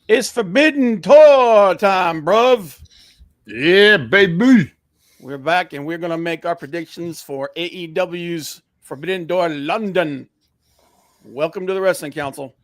It's Forbidden Door time, bruv. Yeah, baby. We're back and we're going to make our predictions for AEW's Forbidden Door London. Welcome to the Wrestling Council.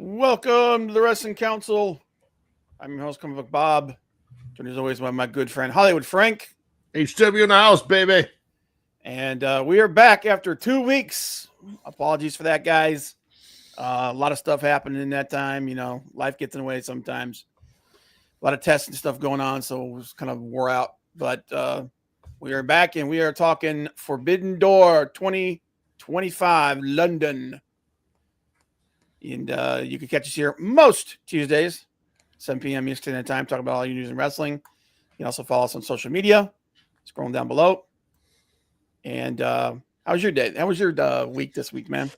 Welcome to the Wrestling Council. I'm your host, Comic Book Bob. Joined as always by my good friend Hollywood Frank. HW in the house, baby. And we are back after 2 weeks. Apologies for that, guys. A lot of stuff happened in that time. You know, life gets in the way sometimes. A lot of tests and stuff going on, so it was kind of wore out. But we are back and we are talking Forbidden Door 2025 London. And you can catch us here most Tuesdays, 7 p.m. Eastern Standard Time, talking about all your news and wrestling. You can also follow us on social media, scrolling down below. And how was your day? How was your week this week, man?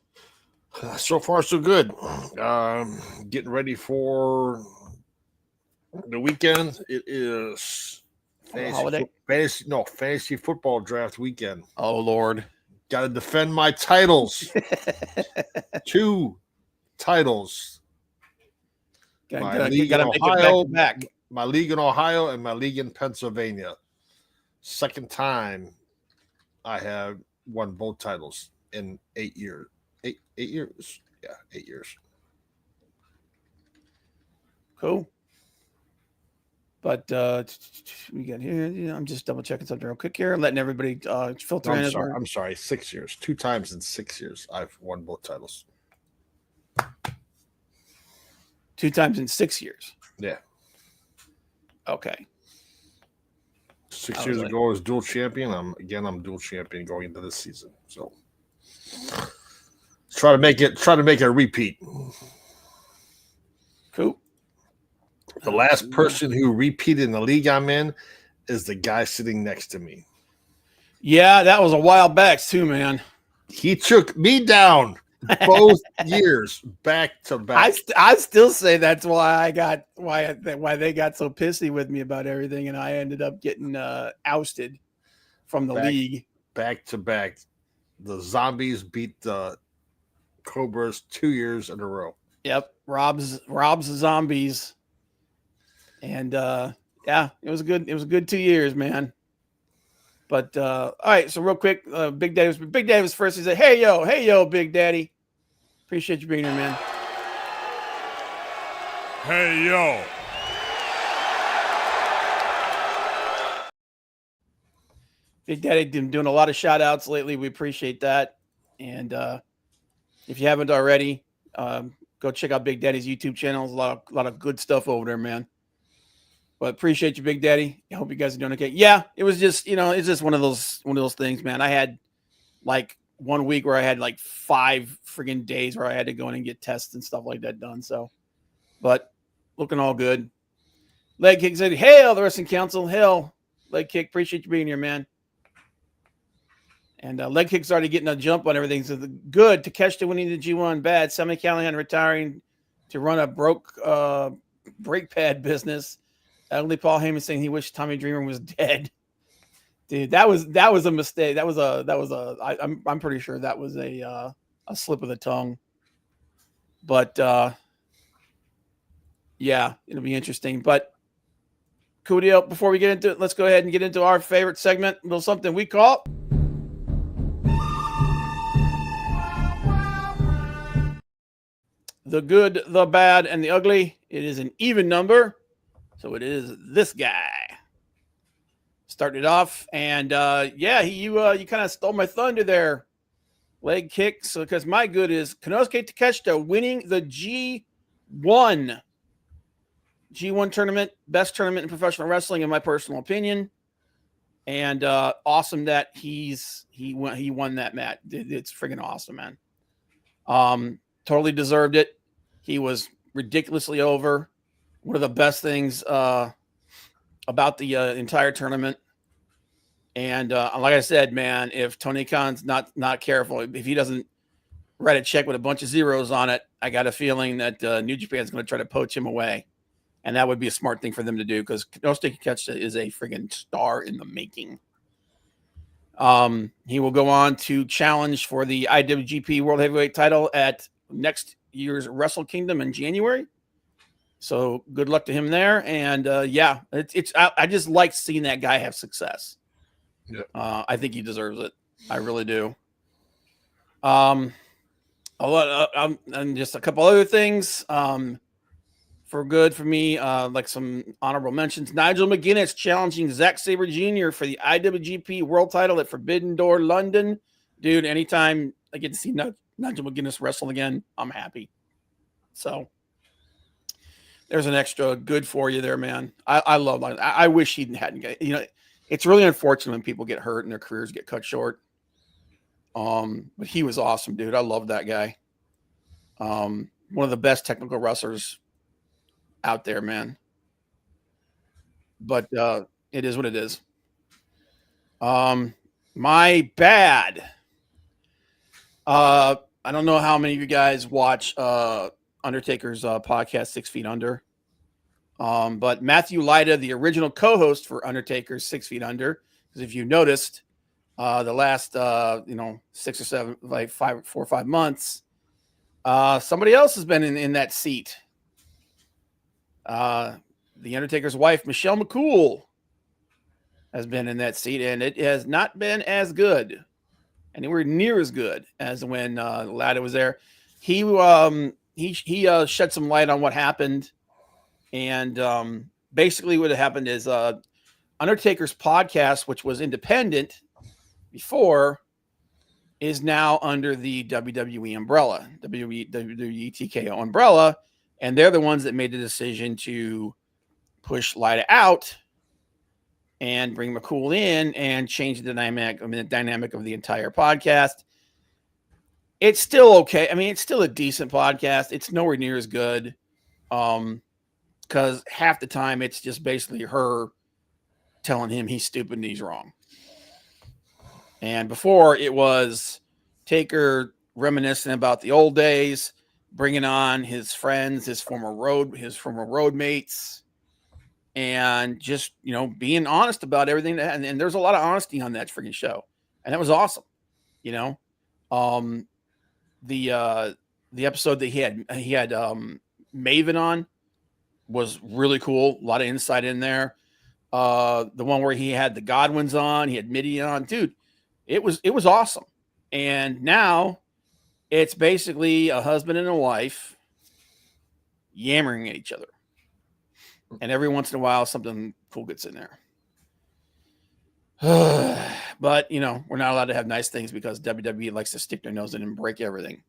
So far, so good. Getting ready for the weekend. It is fantasy football draft weekend. Oh, Lord. Got to defend my titles. 2 titles. Gotta make it back. My league in Ohio and my league in Pennsylvania. Second time I have won both titles in 8 years. 8 years? Yeah, 8 years. Cool. But we got here. I'm just double checking something real quick here, letting everybody filter in. I'm sorry, 6 years. 2 times in 6 years I've won both titles. 2 times in 6 years. Yeah. Okay. 6 years ago I was dual champion. I'm dual champion going into this season. So try to make it a repeat. Cool. The last person who repeated in the league I'm in is the guy sitting next to me. Yeah, that was a while back too, man. He took me down both years back to back. I still say that's why they got so pissy with me about everything, and I ended up getting ousted from the league. Back to back, the Zombies beat the Cobras 2 years in a row. Yep, Rob's Zombies, and yeah, it was a good 2 years, man. But all right, so real quick, Big Daddy was first. He said, hey yo, Big Daddy. Appreciate you being here, man. Hey yo. Big Daddy been doing a lot of shout outs lately. We appreciate that. And if you haven't already, go check out Big Daddy's YouTube channel. There's a lot of good stuff over there, man. But appreciate you, Big Daddy. I hope you guys are doing okay. Yeah, it was just, it's just one of those things, man. I had like 1 week where I had like 5 friggin' days where I had to go in and get tests and stuff like that done. So, but looking all good. Leg Kick said, hail the Wrestling Council. Hail, Leg Kick. Appreciate you being here, man. And Leg Kick's already getting a jump on everything. So good. Takeshita winning the G1. Bad. Sami Callihan retiring to run a brake pad business. Only Paul Heyman saying he wished Tommy Dreamer was dead. Dude, that was a mistake. I'm pretty sure that was a slip of the tongue. But yeah, it'll be interesting. But cool deal. Before we get into it, let's go ahead and get into our favorite segment. A little something we call the good, the bad, and the ugly. It is an even number. So it is this guy. Started it off, and you kind of stole my thunder there, Leg Kick. So because my good is Konosuke Takeshita winning the G1 tournament, best tournament in professional wrestling in my personal opinion, and awesome that he won that match. It's freaking awesome, man. Totally deserved it. He was ridiculously over. One of the best things about the entire tournament. And like I said, man, if Tony Khan's not careful, if he doesn't write a check with a bunch of zeros on it, I got a feeling that New Japan's going to try to poach him away. And that would be a smart thing for them to do because Konosuke Kikuchi is a friggin' star in the making. He will go on to challenge for the IWGP World Heavyweight title at next year's Wrestle Kingdom in January. So good luck to him there. And I just like seeing that guy have success. Yeah. I think he deserves it. I really do. And just a couple other things for me, like some honorable mentions. Nigel McGuinness challenging Zack Sabre Jr. for the IWGP World Title at Forbidden Door London. Dude, anytime I get to see Nigel McGuinness wrestle again, I'm happy. So there's an extra good for you there, man. I love it. I wish he hadn't get, it's really unfortunate when people get hurt and their careers get cut short. But he was awesome, dude. I love that guy. One of the best technical wrestlers out there, man. But it is what it is. My bad. I don't know how many of you guys watch Undertaker's podcast 6 Feet Under. But Matthew Lyda, the original co-host for Undertaker's 6 Feet Under, because if you noticed, the last 6 or 7, like 4 or 5 months, somebody else has been in that seat. The Undertaker's wife, Michelle McCool, has been in that seat, and it has not been as good, anywhere near as good as when Lyda was there. He shed some light on what happened, and basically what happened is Undertaker's podcast, which was independent before, is now under the WWE umbrella, WWE TKO umbrella, and they're the ones that made the decision to push Lyda out and bring McCool in and change the dynamic of the entire podcast. It's still okay. I mean, it's still a decent podcast. It's nowhere near as good because half the time it's just basically her telling him he's stupid and he's wrong. And before it was Taker reminiscing about the old days, bringing on his friends, his former road mates, and just, being honest about everything. And there's a lot of honesty on that freaking show. And that was awesome. The episode that he had Maven on was really cool. A lot of insight in there. The one where he had the Godwins on, he had Midian on, dude, it was awesome. And now it's basically a husband and a wife yammering at each other. And every once in a while, something cool gets in there. But, we're not allowed to have nice things because WWE likes to stick their nose in and break everything.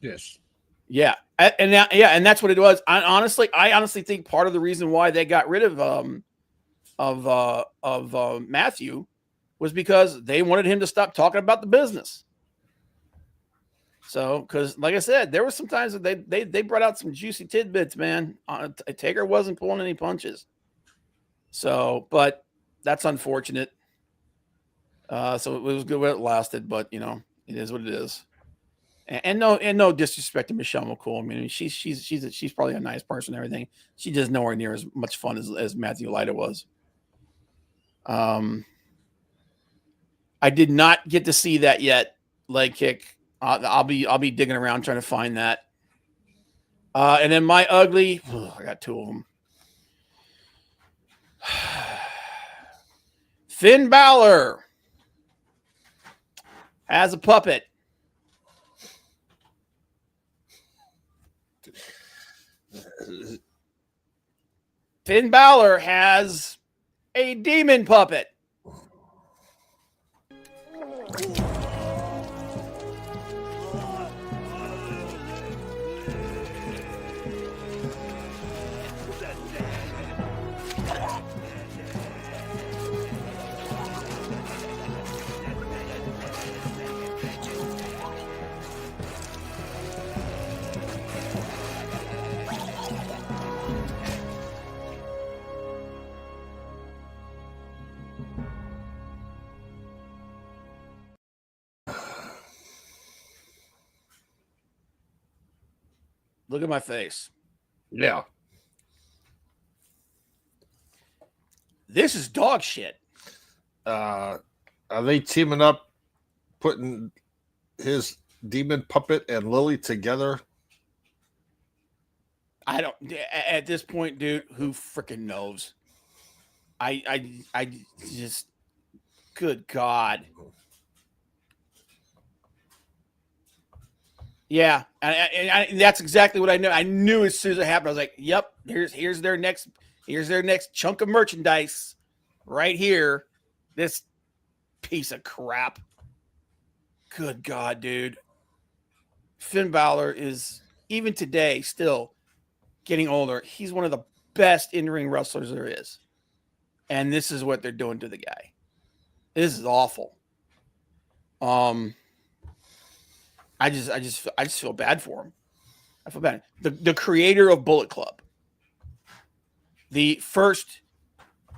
Yes. Yeah. And that's what it was. I honestly think part of the reason why they got rid of Matthew was because they wanted him to stop talking about the business. So, because like I said, there were some times that they brought out some juicy tidbits, man. Taker wasn't pulling any punches. So, but that's unfortunate. So it was good when it lasted, but it is what it is. And no disrespect to Michelle McCool. I mean, she's probably a nice person and everything. She just nowhere near as much fun as Matthew Lyda was. I did not get to see that yet. Leg kick. I'll be digging around trying to find that. And then my ugly. I got 2 of them. Finn Balor has a puppet. Finn Balor has a demon puppet. Look at my face. Yeah. This is dog shit. Are they teaming up, putting his demon puppet and Lily together? I don't. At this point, dude, who freaking knows? I just. Good God. Yeah, and that's exactly what I knew. I knew as soon as it happened. I was like, "Yep, here's their next chunk of merchandise, right here. This piece of crap." Good God, dude. Finn Balor is even today still getting older. He's one of the best in-ring wrestlers there is, and this is what they're doing to the guy. This is awful. I just feel bad for him. I feel bad. The creator of Bullet Club, the first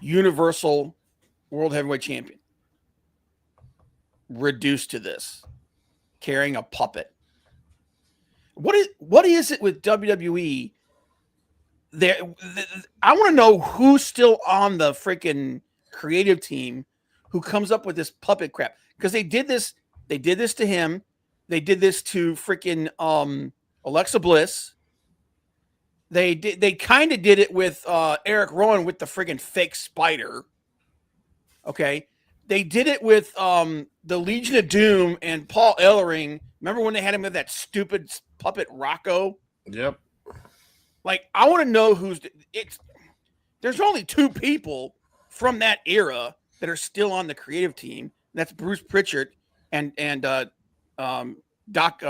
Universal World Heavyweight Champion, reduced to this, carrying a puppet. What is it with WWE? I want to know who's still on the freaking creative team who comes up with this puppet crap, because they did this to him. They did this to freaking Alexa Bliss. They kind of did it with Eric Rowan with the friggin' fake spider. Okay. They did it with the Legion of Doom and Paul Ellering. Remember when they had him with that stupid puppet Rocco? Yep. Like, I want to know there's only two people from that era that are still on the creative team. That's Bruce Pritchard and Doc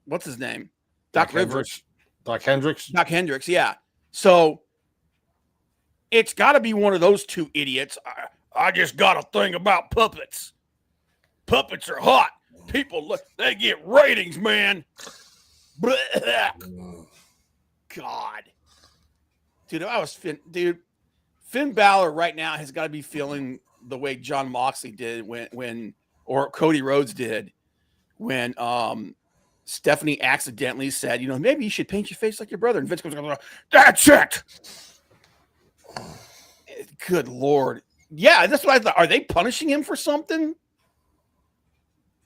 what's his name? Doc Rivers. Doc Hendricks? Doc Hendricks, yeah. So it's got to be one of those two idiots. I just got a thing about puppets. Puppets are hot. People, they get ratings, man. God. Dude, if I was Finn Balor right now has got to be feeling the way John Moxley did or Cody Rhodes did when Stephanie accidentally said, maybe you should paint your face like your brother. And Vince goes, that's it. Good Lord. Yeah, that's what I thought. Are they punishing him for something?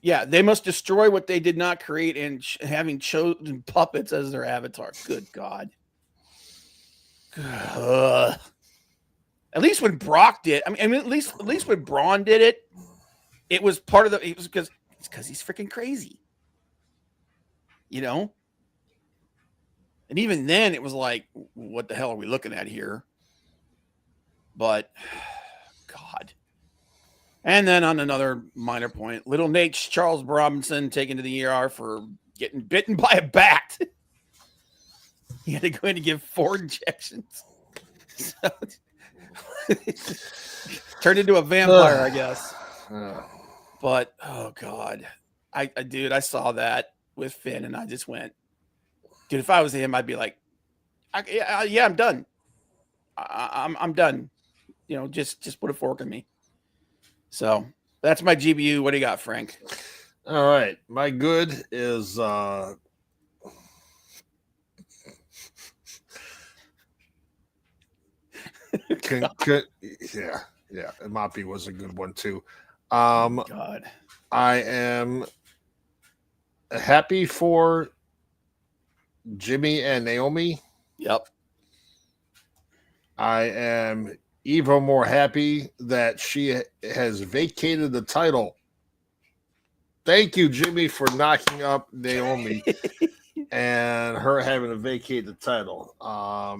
Yeah, they must destroy what they did not create and having chosen puppets as their avatar. Good God. At least when Brock did, at least when Braun did it, it was part of it was because he's freaking crazy. And even then it was like, what the hell are we looking at here? But God. And then on another minor point, little Nate's Charles Robinson taken to the ER for getting bitten by a bat. He had to go in to give 4 injections. So, turned into a vampire, I guess. But oh God, I saw that with Finn, and I just went, dude. If I was him, I'd be like, yeah, I'm done. I'm done. Just put a fork in me. So that's my GBU. What do you got, Frank? All right, my good is yeah, Moppy was a good one too. God, I am happy for Jimmy and Naomi. Yep. I am even more happy that she has vacated the title. Thank you, Jimmy, for knocking up Naomi and her having to vacate the title. I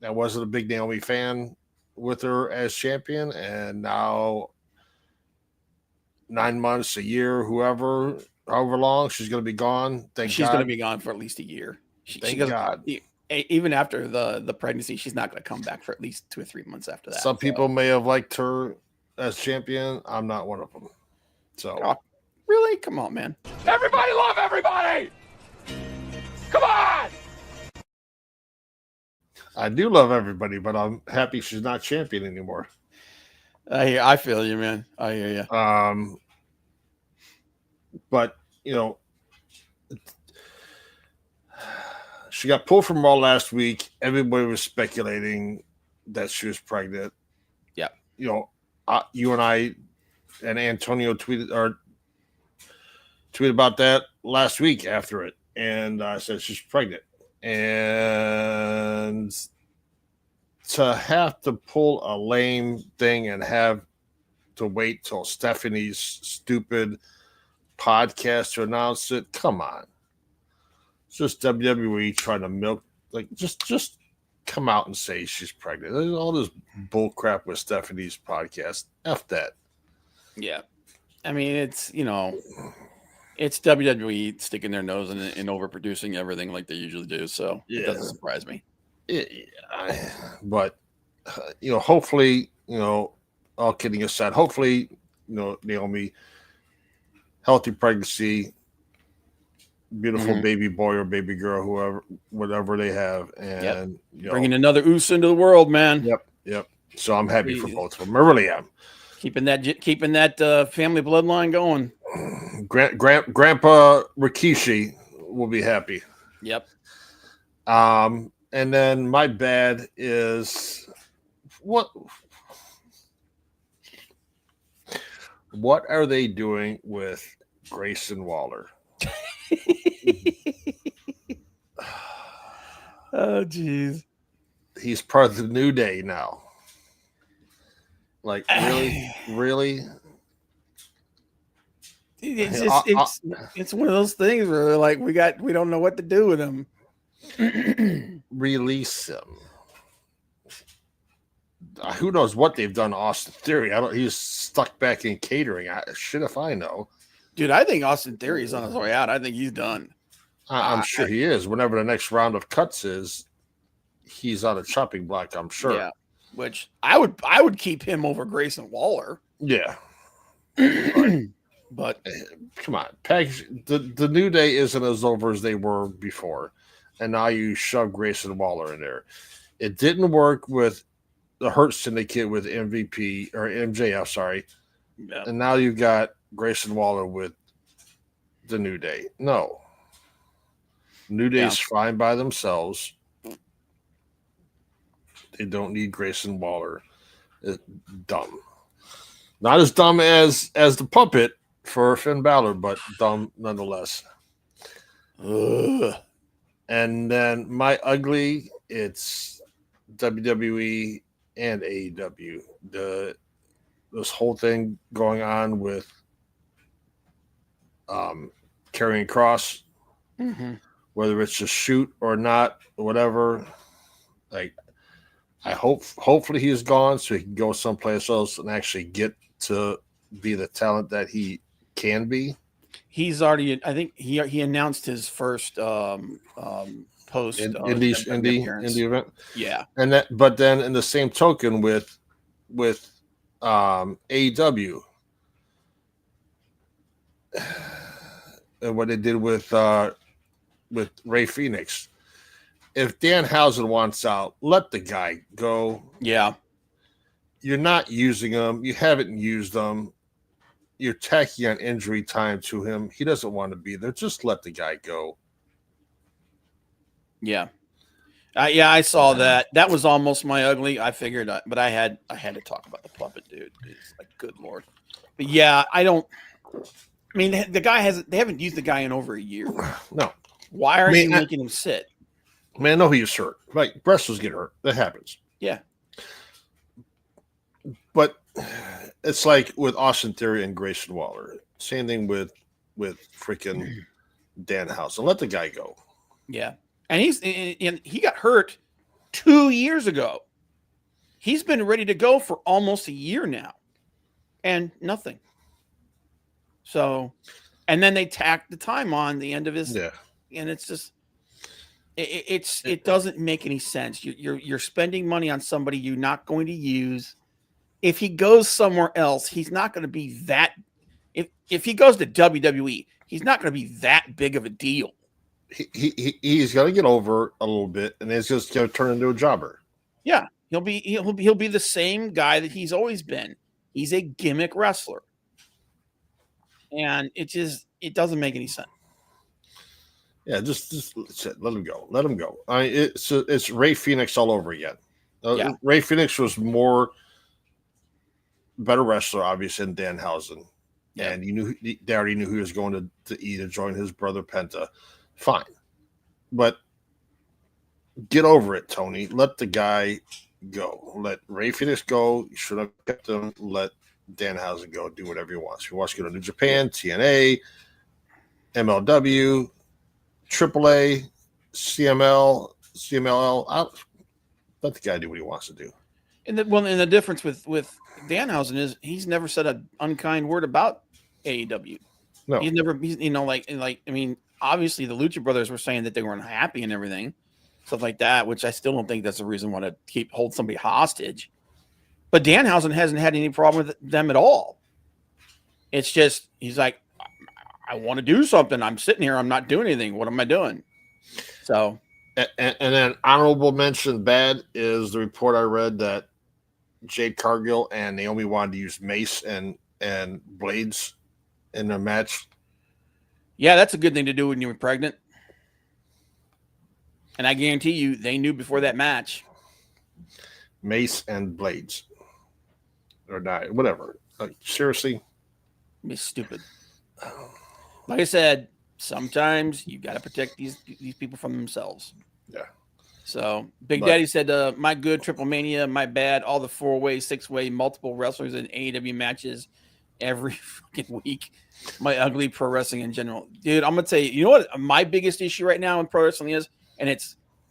wasn't a big Naomi fan with her as champion, and now 9 months, a year, however long, she's going to be gone. She's going to be gone for at least a year. Thank God. Even after the pregnancy, she's not going to come back for at least 2 or 3 months after that. Some people may have liked her as champion. I'm not one of them. So, really? Come on, man. Everybody love everybody. Come on. I do love everybody, but I'm happy she's not champion anymore. I feel you, man. I hear you. But she got pulled from Raw last week. Everybody was speculating that she was pregnant. Yeah. You and I and Antonio tweeted about that last week after it, and I said she's pregnant. And to have to pull a lame thing and have to wait till Stephanie's stupid podcast to announce it, come on. It's just WWE trying to milk, just come out and say she's pregnant. There's all this bull crap with Stephanie's podcast. F that. Yeah. I mean, it's WWE sticking their nose in it and overproducing everything like they usually do. So it doesn't surprise me. But hopefully, all kidding aside, hopefully, Naomi, healthy pregnancy, beautiful baby boy or baby girl, whatever they have, and bringing another Uso into the world, man. Yep. So I'm happy for both of them. I really am. Keeping that family bloodline going. Grandpa Rikishi will be happy. Yep. And then my bad is what are they doing with Grayson Waller? Oh, jeez. He's part of the New Day now. Like, really? It's one of those things where like we don't know what to do with him. Release him. Who knows what they've done to Austin Theory? He's stuck back in catering. Shit if I know. Dude, I think Austin Theory is on his way out. I think he's done. I'm sure he is. Whenever the next round of cuts is, he's on a chopping block, I'm sure. Yeah. Which I would keep him over Grayson Waller. Yeah. But come on, package the New Day isn't as over as they were before, and now you shove Grayson Waller in there. It didn't work with the Hurt Syndicate with MVP or MJF, sorry, and now you've got Grayson Waller with the New Day. No, New Day's fine by themselves. They don't need Grayson Waller. It's dumb. Not as dumb as the puppet for Finn Balor, but dumb nonetheless. Ugh. And then my ugly, it's WWE and AEW. This whole thing going on with Karrion Kross, whether it's a shoot or not, or whatever. Like, hopefully he's gone so he can go someplace else and actually get to be the talent that he can be. He's already, I think he announced his first post indie event. Yeah. But then in the same token with AEW and what they did with Ray Phoenix. If Danhausen wants out, let the guy go. Yeah. You're not using him. You haven't used him. You're tacking on injury time to him. He doesn't want to be there. Just let the guy go. Yeah. I saw that. That was almost my ugly. I figured, but I had to talk about the puppet, dude. It's like, good Lord. But yeah, I mean, they haven't used the guy in over a year. No. Why are you making him sit? Man, I know he's hurt. Like, wrestlers get hurt. That happens. Yeah. But it's like with Austin Theory and Grayson Waller. Same thing with freaking Danhausen. Let the guy go. Yeah. And he got hurt 2 years ago. He's been ready to go for almost a year now. And nothing. So, and then they tacked the time on the end of his. Yeah. And it's just, it doesn't make any sense. You're spending money on somebody you're not going to use. If he goes somewhere else, he's not going to be that. If he goes to WWE, he's not going to be that big of a deal. He's going to get over a little bit, and it's just going to turn into a jobber. Yeah, he'll be the same guy that he's always been. He's a gimmick wrestler. And it doesn't make any sense. Yeah, just let him go. Let him go. It's Ray Phoenix all over again. Yeah. Ray Phoenix was better wrestler, obviously, than Danhausen. Yeah. And they already knew he was going to E to join his brother Penta. Fine. But get over it, Tony. Let the guy go. Let Ray Phoenix go. You should have kept him. Let Danhausen go. Do whatever he wants. If he wants to go to New Japan, TNA, MLW, AAA, CMLL, let the guy do what he wants to do. And the difference with Danhausen is he's never said an unkind word about AEW. No, obviously the Lucha Brothers were saying that they were unhappy and everything, stuff like that, which I still don't think that's a reason why to hold somebody hostage. But Danhausen hasn't had any problem with them at all. It's just he's like, I want to do something. I'm sitting here. I'm not doing anything. What am I doing? So, and then honorable mention bad is the report I read that Jade Cargill and Naomi wanted to use mace and blades in their match. Yeah, that's a good thing to do when you're pregnant. And I guarantee you, they knew before that match. Mace and blades, or not, whatever. Like, seriously, It's stupid. Like I said, sometimes you got to protect these people from themselves. Yeah. So Big Daddy said, "My good Triple Mania, my bad. All the 4-way, 6-way, multiple wrestlers in AEW matches every fucking week. My ugly pro wrestling in general, dude. I'm gonna tell you. You know what? My biggest issue right now in pro wrestling is, and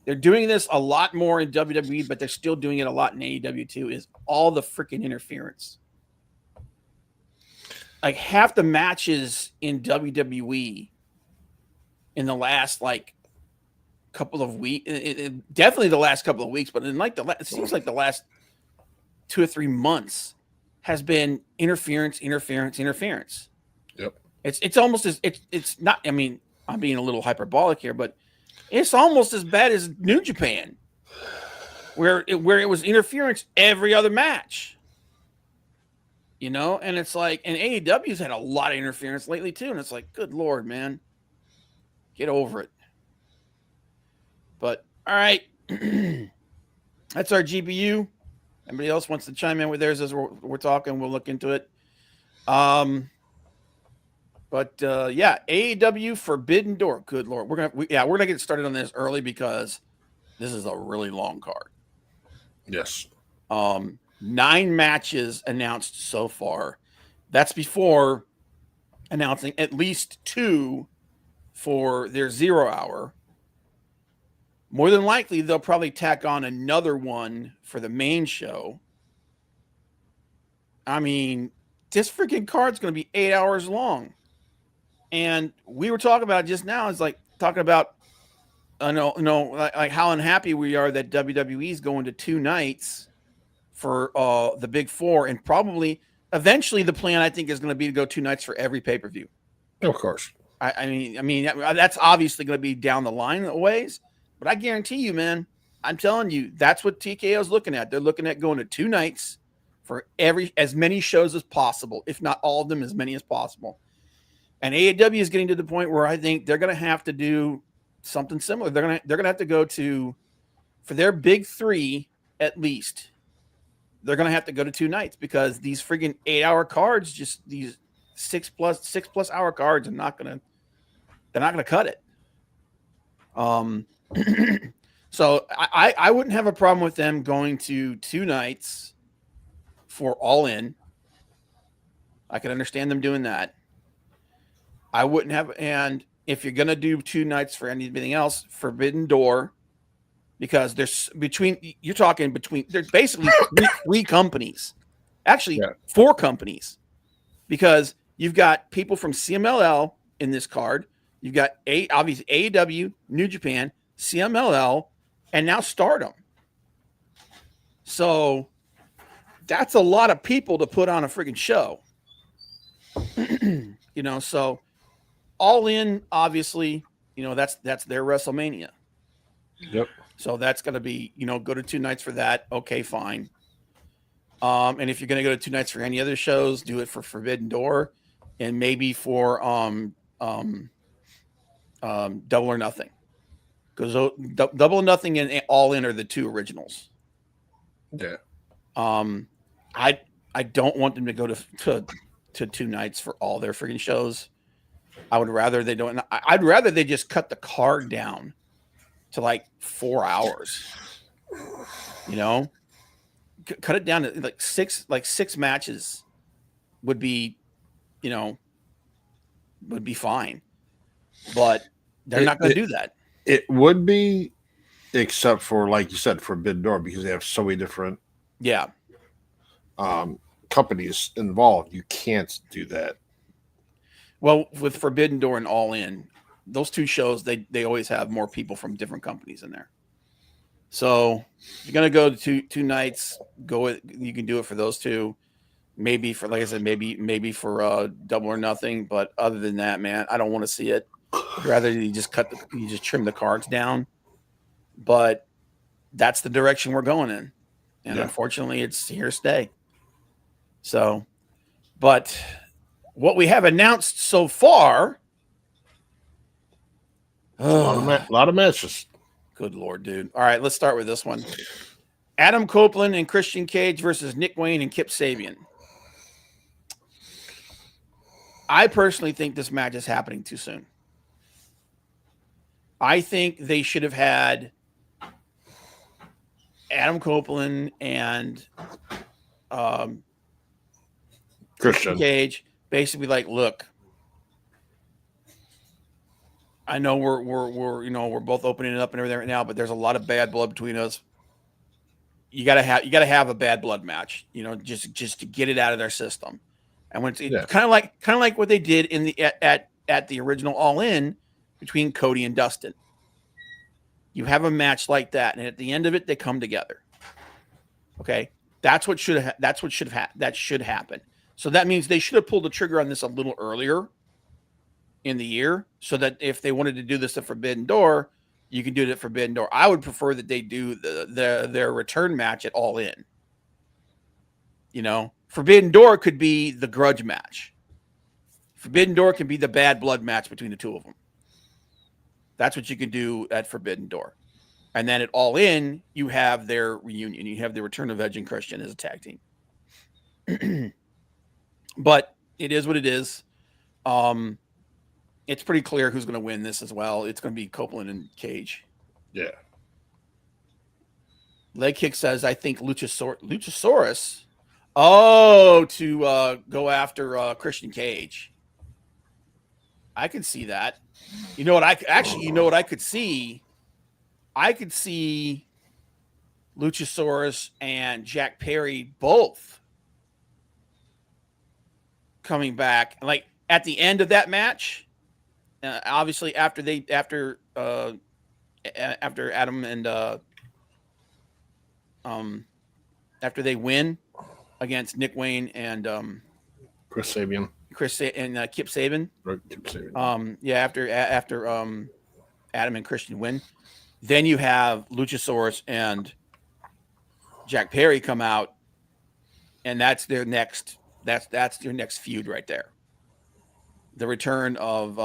they're doing this a lot more in WWE, but they're still doing it a lot in AEW too. Is all the freaking interference. Like half the matches in WWE in the last couple of weeks, definitely the last couple of weeks, but in it seems like the last 2 or 3 months has been interference. Yep. It's almost as it's not. I mean, I'm being a little hyperbolic here, but it's almost as bad as New Japan, where it was interference every other match. And it's like, and AEW's had a lot of interference lately too, and it's like, good Lord, man, get over it. But all right, that's our GBU. Anybody else wants to chime in with theirs as we're talking? We'll look into it. Yeah, AEW Forbidden Door. Good Lord, we're gonna get started on this early because this is a really long card. Yes. 9 matches announced so far. That's before announcing at least 2 for their 0 hour. More than likely, they'll probably tack on another one for the main show. I mean, this freaking card's going to be 8 hours long. And we were talking about just now, it's like talking about, like how unhappy we are that WWE is going to 2 nights for the Big 4, and probably eventually the plan I think is going to be to go 2 nights for every pay-per-view. Of course. I mean that's obviously going to be down the line a ways, but I guarantee you, man, I'm telling you, that's what TKO is looking at. They're looking at going to 2 nights for as many shows as possible, if not all of them, as many as possible. And AEW is getting to the point where I think they're going to have to do something similar. They're going to have to go to, for their big 3 at least, they're going to have to go to 2 nights because these friggin' 8-hour cards, just these 6+ hour cards, they're not going to cut it. So I wouldn't have a problem with them going to 2 nights for All In. I can understand them doing that. I wouldn't have, and if you're going to do 2 nights for anything else, Forbidden Door, because there's there's basically 3 companies, actually 4 companies, because you've got people from CMLL in this card. You've got obviously AEW, New Japan, CMLL, and now Stardom. So that's a lot of people to put on a freaking show. So All In, obviously, that's their WrestleMania. Yep. So that's going to be, go to 2 nights for that. Okay, fine. And if you're going to go to 2 nights for any other shows, do it for Forbidden Door, and maybe for Double or Nothing, because Double or Nothing and All In are the 2 originals. Yeah. I don't want them to go to 2 nights for all their freaking shows. I would rather they don't. I'd rather they just cut the card down to like 4 hours. You know, cut it down to like 6 matches would be, would be fine. But they're not going to do that. It would be, except for, like you said, Forbidden Door, because they have so many different companies involved. You can't do that. Well, with Forbidden Door and All In, those 2 shows, they always have more people from different companies in there. So if you're gonna go to 2 nights, you can do it for those 2. Maybe for, like I said, maybe for Double or Nothing. But other than that, man, I don't want to see it. I'd rather you just trim the cards down. But that's the direction we're going in, and unfortunately, it's here to stay. So, but what we have announced so far, a lot of matches. Good Lord, dude. All right, let's start with this one. Adam Copeland and Christian Cage versus Nick Wayne and Kip Sabian. I personally think this match is happening too soon. I think they should have had Adam Copeland and Christian Cage basically like, look, I know we're both opening it up and everything right now, but there's a lot of bad blood between us. You gotta have a bad blood match, just to get it out of their system. And when it's kind of like what they did in the at the original All In between Cody and Dustin. You have a match like that, and at the end of it, they come together. Okay, that should happen. So that means they should have pulled the trigger on this a little earlier in the year, so that if they wanted to do this at Forbidden Door, you can do it at Forbidden Door. I would prefer that they do their return match at All In. Forbidden Door could be the grudge match. Forbidden Door can be the bad blood match between the 2 of them. That's what you can do at Forbidden Door. And then at All In, you have their reunion. You have the return of Edge and Christian as a tag team. But it is what it is. It's pretty clear who's going to win this as well. It's going to be Copeland and Cage. Yeah. Leg Kick says, I think Luchasaurus. Oh, to go after Christian Cage. I can see that. You know what I could see? I could see Luchasaurus and Jack Perry both coming back, like at the end of that match. Obviously, after Adam and after they win against Nick Wayne and Chris Sabian. Kip Sabian. Right, Kip Sabian. After Adam and Christian win, then you have Luchasaurus and Jack Perry come out, and that's their next. That's your next feud right there. The return of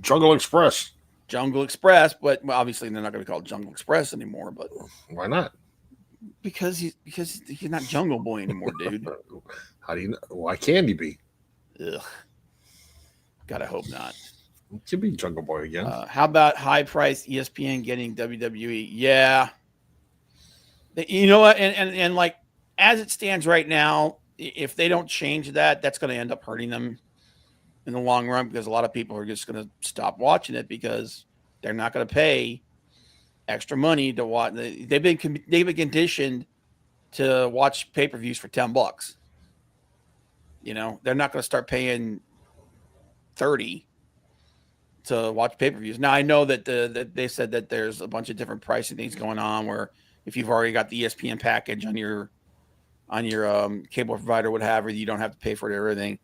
Jungle Express. But obviously they're not going to be called Jungle Express anymore. But why not? Because he's not Jungle Boy anymore, dude. How do you know? Why can't he be? Ugh. Gotta hope not. It could be Jungle Boy again. How about high price ESPN getting WWE? Yeah. You know what? And like as it stands right now, if they don't change that, that's going to end up hurting them in the long run, because a lot of people are just going to stop watching it because they're not going to pay extra money to watch. They've been conditioned to watch pay-per-views for $10. They're not going to start paying $30 to watch pay-per-views. Now I know that that they said that there's a bunch of different pricing things going on, where if you've already got the ESPN package on your cable provider, whatever, you don't have to pay for it or everything.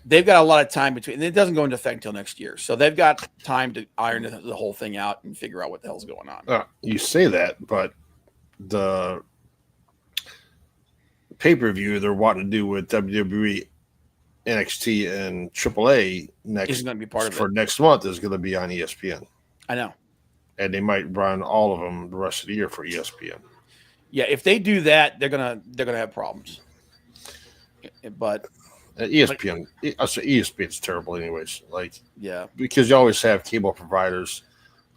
They've got a lot of time between. It doesn't go into effect until next year, so they've got time to iron the whole thing out and figure out what the hell's going on. You say that, but the pay-per-view they're wanting to do with WWE, NXT, and AAA Isn't going to be part of for it. next month is going to be on ESPN. I know. And they might run all of them the rest of the year for ESPN. Yeah, if they do that, they're gonna have problems. But ESPN, ESPN's terrible, anyways. Like, yeah, because you always have cable providers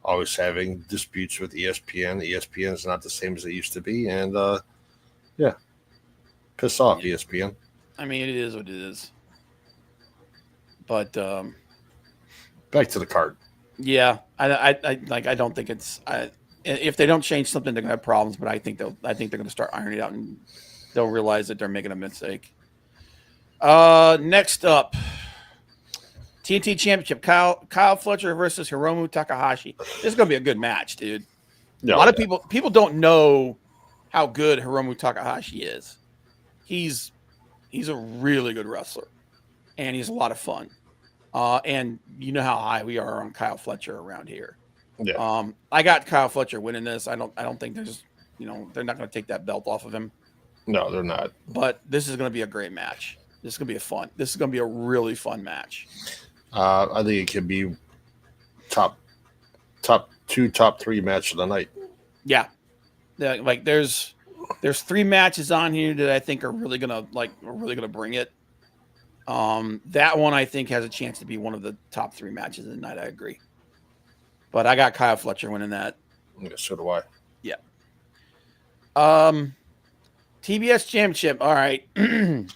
always having disputes with ESPN. ESPN is not the same as it used to be, and piss off, ESPN. I mean, it is what it is. But back to the card. Yeah, I don't think it's. If they don't change something, they're gonna have problems. But I think they're gonna start ironing it out, and they'll realize that they're making a mistake. Next up, TNT Championship: Kyle Fletcher versus Hiromu Takahashi. This is gonna be a good match, dude. Yeah, a lot of people don't know how good Hiromu Takahashi is. He's a really good wrestler, and he's a lot of fun. And you know how high we are on Kyle Fletcher around here. Yeah. I got Kyle Fletcher winning this. I don't think there's, they're not going to take that belt off of him. No, they're not. But this is going to be a great match. This is going to be a really fun match. I think it could be top 2, top 3 match of the night. Yeah. Like there's 3 matches on here that I think are really going to bring it. That one I think has a chance to be one of the top 3 matches of the night. I agree. But I got Kyle Fletcher winning that. Yeah, so do I. Yeah. TBS Championship. All right. I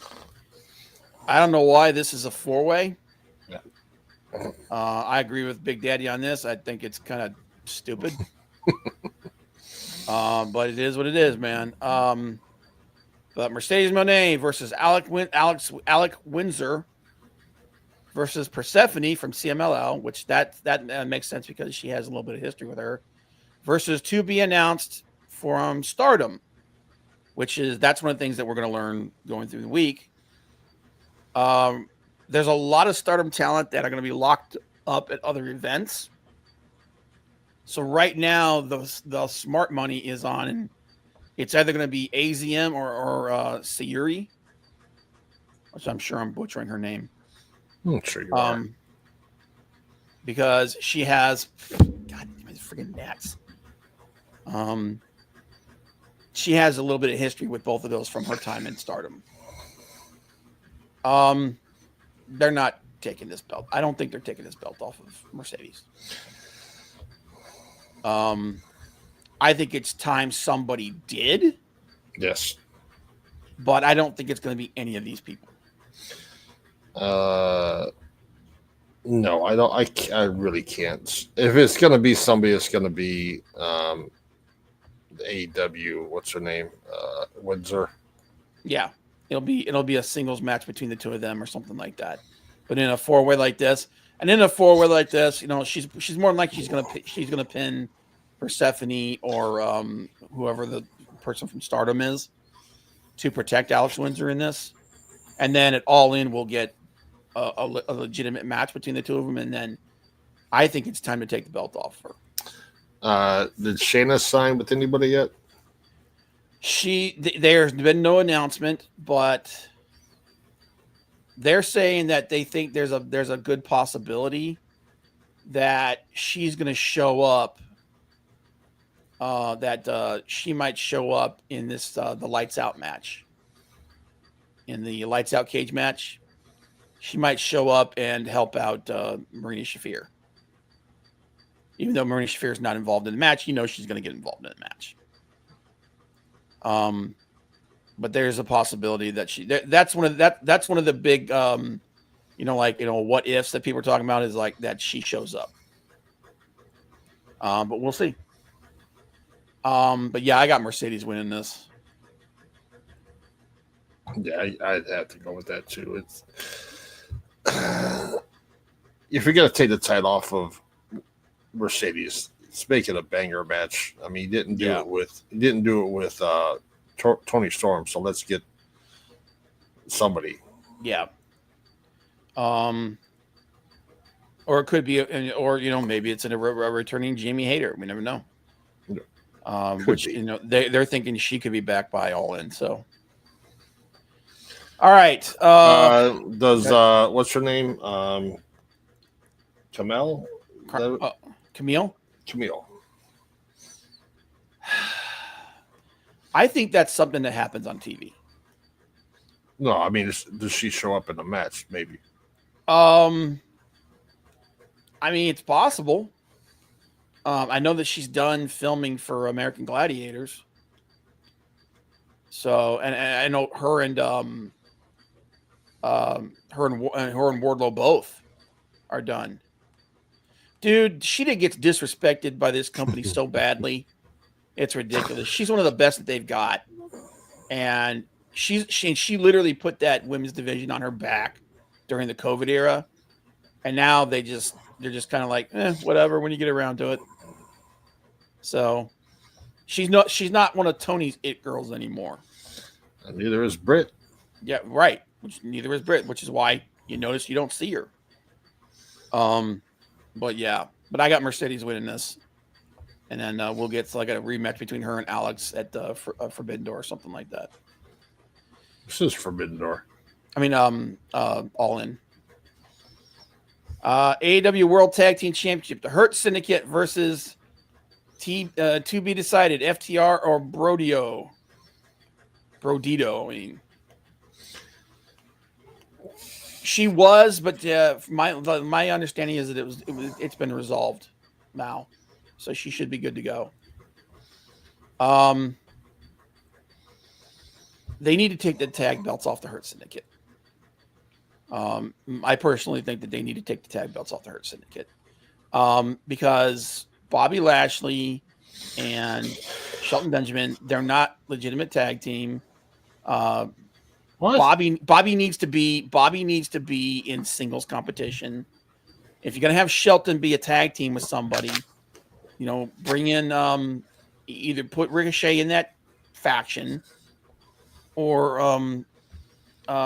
don't know why this is a 4-way. Yeah. I agree with Big Daddy on this. I think it's kind of stupid. But it is what it is, man. But Mercedes Moné versus Alec Windsor versus Persephone from CMLL, which that makes sense because she has a little bit of history with her, versus to be announced from Stardom, that's one of the things that we're going to learn going through the week. There's a lot of Stardom talent that are going to be locked up at other events. So right now, the smart money is on, and it's either going to be AZM or Sayuri, which I'm sure I'm butchering her name. I'm sure you are. Because she has, God damn it, freaking gnats. She has a little bit of history with both of those from her time in Stardom. They're not taking this belt. I don't think they're taking this belt off of Mercedes. I think it's time somebody did. Yes. But I don't think it's going to be any of these people. No, I don't. I really can't. If it's going to be somebody, it's going to be AEW. What's her name? Windsor. Yeah, it'll be a singles match between the two of them or something like that. But in a 4-way like this, she's more than likely she's gonna pin Persephone or whoever the person from Stardom is to protect Alex Windsor in this, and then at All In we'll get a legitimate match between the two of them, and then I think it's time to take the belt off her. Did Shayna sign with anybody yet? There's been no announcement, but they're saying that they think there's a good possibility that she's going to show up. That she might show up in this the Lights Out match. In the Lights Out cage match, she might show up and help out Marina Shafir. Even though Marina Shafir is not involved in the match, she's going to get involved in the match. But there's a possibility that that's one of the big what ifs that people are talking about is like that she shows up. But we'll see. But yeah, I got Mercedes winning this. Yeah, I'd have to go with that too. It's if you're gonna take the title off of Mercedes, let's make it a banger match. I mean, he didn't do it with Tony Storm, so let's get somebody. Yeah. Or it could be, maybe it's a returning Jamie Hayter. We never know. Which they're thinking she could be back by All In. So, All right. What's her name? Camille? Camille? Camille. I think that's something that happens on TV. No, I mean, does she show up in the match? Maybe. I mean, it's possible. I know that she's done filming for American Gladiators. So, and I know her and Wardlow both are done. Dude, Sheeta gets disrespected by this company so badly. It's ridiculous. She's one of the best that they've got. And she literally put that women's division on her back during the COVID era. And now they're just kind of like, whatever, when you get around to it. So she's not one of Tony's it girls anymore. And neither is Britt. Yeah, right. Neither is Britt, which is why you notice you don't see her. But I got Mercedes winning this. And then we'll get like a rematch between her and Alex at Forbidden Door or something like that. This is Forbidden Door. I mean, All In. AEW World Tag Team Championship. The Hurt Syndicate versus to be decided, FTR or Brodito. I mean. She was, but my understanding is that it's been resolved now. So she should be good to go. They need to take the tag belts off the Hurt Syndicate. I personally think that they need to take the tag belts off the Hurt Syndicate. Because Bobby Lashley and Shelton Benjamin, they're not legitimate tag team. What? Bobby needs to be in singles competition. If you're gonna have Shelton be a tag team with somebody, bring in either put Ricochet in that faction or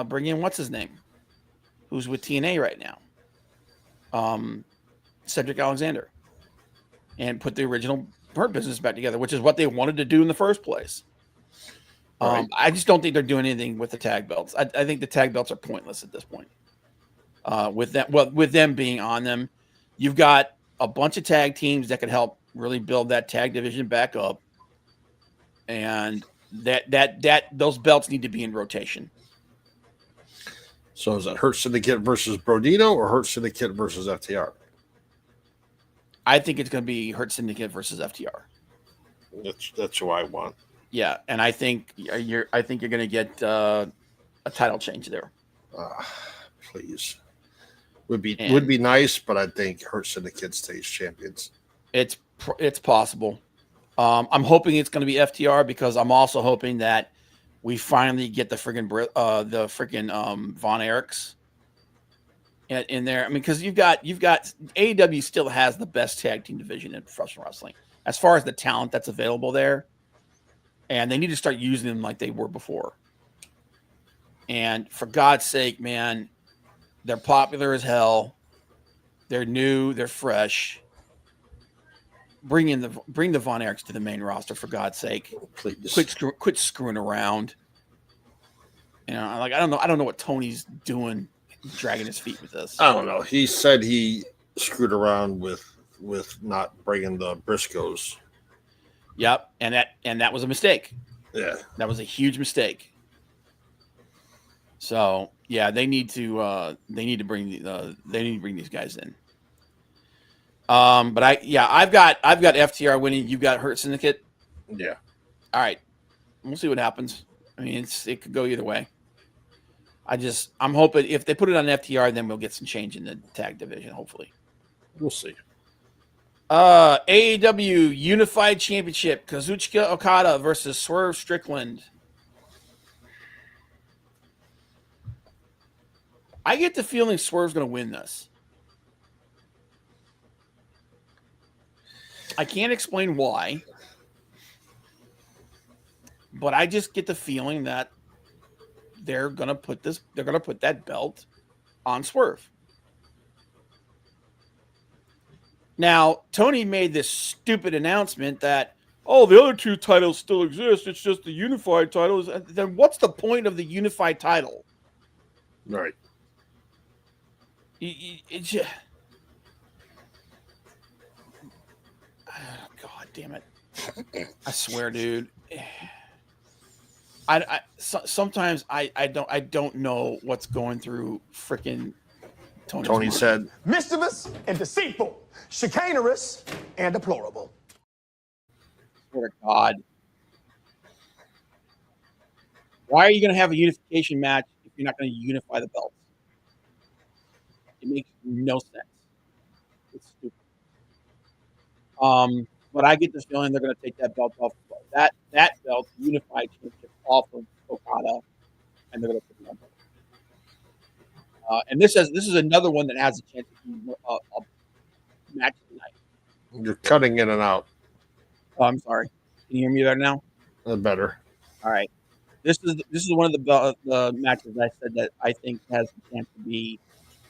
bring in what's his name, who's with TNA right now, Cedric Alexander, and put the original Hurt Business back together, which is what they wanted to do in the first place. Right. I just don't think they're doing anything with the tag belts. I think the tag belts are pointless at this point. With them being on them, you've got a bunch of tag teams that could help really build that tag division back up, and those belts need to be in rotation. So is that Hurt Syndicate versus Brodito or Hurt Syndicate versus FTR? I think it's going to be Hurt Syndicate versus FTR. That's who I want. Yeah, and I think you're going to get a title change there. Please, would be nice, but I think Hurt Syndicate stays champions. It's possible. I'm hoping it's going to be FTR because I'm also hoping that we finally get the freaking Von Erichs in there. I mean, because you've got AEW still has the best tag team division in professional wrestling as far as the talent that's available there. And they need to start using them like they were before. And for God's sake, man, they're popular as hell. They're new. They're fresh. Bring the Von Erichs to the main roster for God's sake. Please. Quit screwing around. I don't know what Tony's doing, dragging his feet with this. I don't know. He said he screwed around with not bringing the Briscoes. Yep, and that was a mistake. Yeah, that was a huge mistake. So yeah, they need to bring these guys in. But I've got FTR winning. You've got Hurt Syndicate. Yeah. All right, we'll see what happens. I mean, it could go either way. I'm hoping if they put it on FTR, then we'll get some change in the tag division. Hopefully, we'll see. AEW Unified Championship, Kazuchika Okada versus Swerve Strickland. I get the feeling Swerve's going to win this. I can't explain why, but I just get the feeling that they're going to put that belt on Swerve. Now, Tony made this stupid announcement that, the other two titles still exist. It's just the unified titles. Then what's the point of the unified title? Right. It's just, God damn it! I swear, dude. Sometimes I don't know what's going through freaking Tony's Tony mind. said, mischievous and deceitful, chicanerous and deplorable. Swear to God. Why are you going to have a unification match if you're not going to unify the belts? It makes no sense. It's stupid. But I get the feeling they're going to take that belt off that belt, unified championship, off of Okada, and they're going to put it on. And this is another one that has a chance to be a match tonight. "You're cutting in and out." Oh, I'm sorry. Can you hear me better now? Better. All right. This is one of the matches I said that I think has a chance to be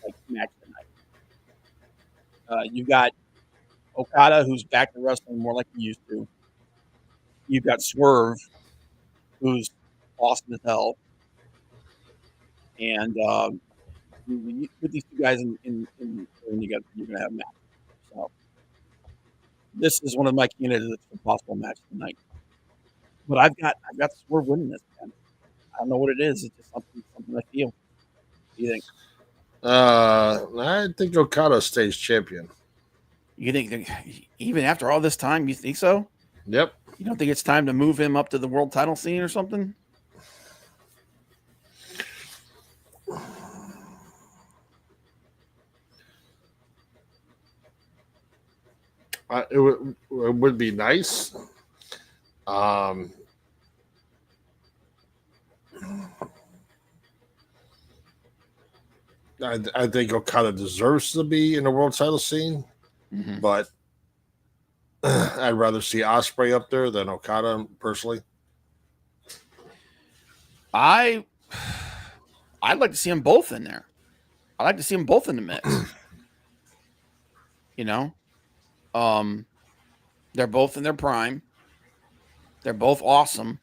like match tonight. You've got Okada, who's back to wrestling more like he used to. You've got Swerve, who's awesome as hell. And you put these two guys in you're gonna have a match. So this is one of my candidates for possible match tonight. But I've got Swerve winning this, man. I don't know what it is. It's just something I feel. What do you think? I think Okada stays champion. You think even after all this time, you think so? Yep. You don't think it's time to move him up to the world title scene or something? It would be nice. I think Okada deserves to be in the world title scene, but I'd rather see Ospreay up there than Okada personally. I'd like to see them both in there. I like to see them both in the mix. You know, they're both in their prime. They're both awesome.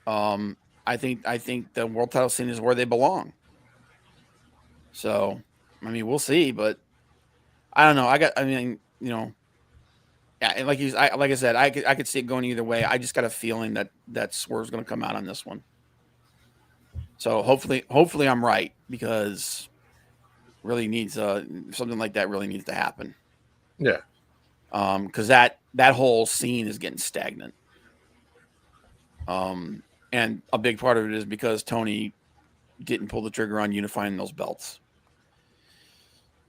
I think the world title scene is where they belong. So, I mean, we'll see, but I don't know. Yeah, like I said, I could see it going either way. I just got a feeling that Swerve's going to come out on this one. So hopefully I'm right, because really needs something like that really needs to happen. Yeah. Because that whole scene is getting stagnant. And a big part of it is because Tony didn't pull the trigger on unifying those belts.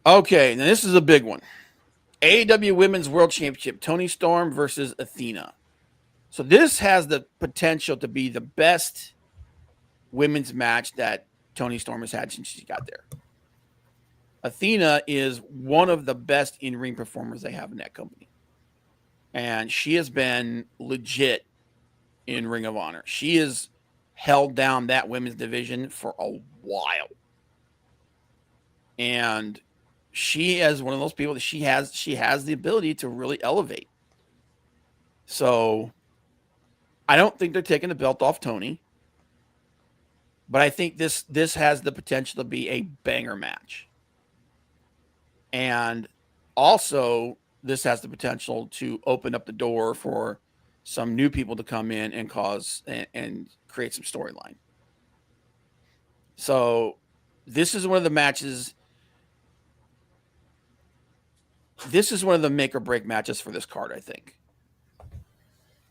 Okay, now this is a big one. AEW Women's World Championship, Toni Storm versus Athena. So this has the potential to be the best women's match that Toni Storm has had since she got there. Athena is one of the best in-ring performers they have in that company. And she has been legit in Ring of Honor. She has held down that women's division for a while. And she is one of those people that she has the ability to really elevate. So I don't think they're taking the belt off Tony, but I think this has the potential to be a banger match. And also this has the potential to open up the door for some new people to come in and and create some storyline. So this is one of the matches. This is one of the make or break matches for this card, I think.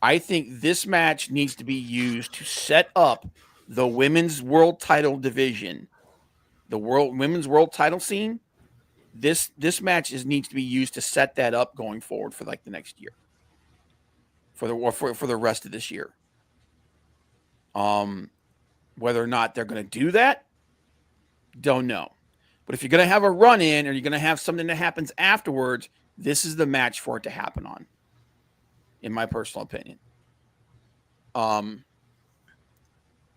I think this match needs to be used to set up the women's world title division, the women's world title scene. This match needs to be used to set that up going forward for like the next year, for the rest of this year. Whether or not they're going to do that, don't know. But if you're going to have a run in, or you're going to have something that happens afterwards, this is the match for it to happen on, in my personal opinion.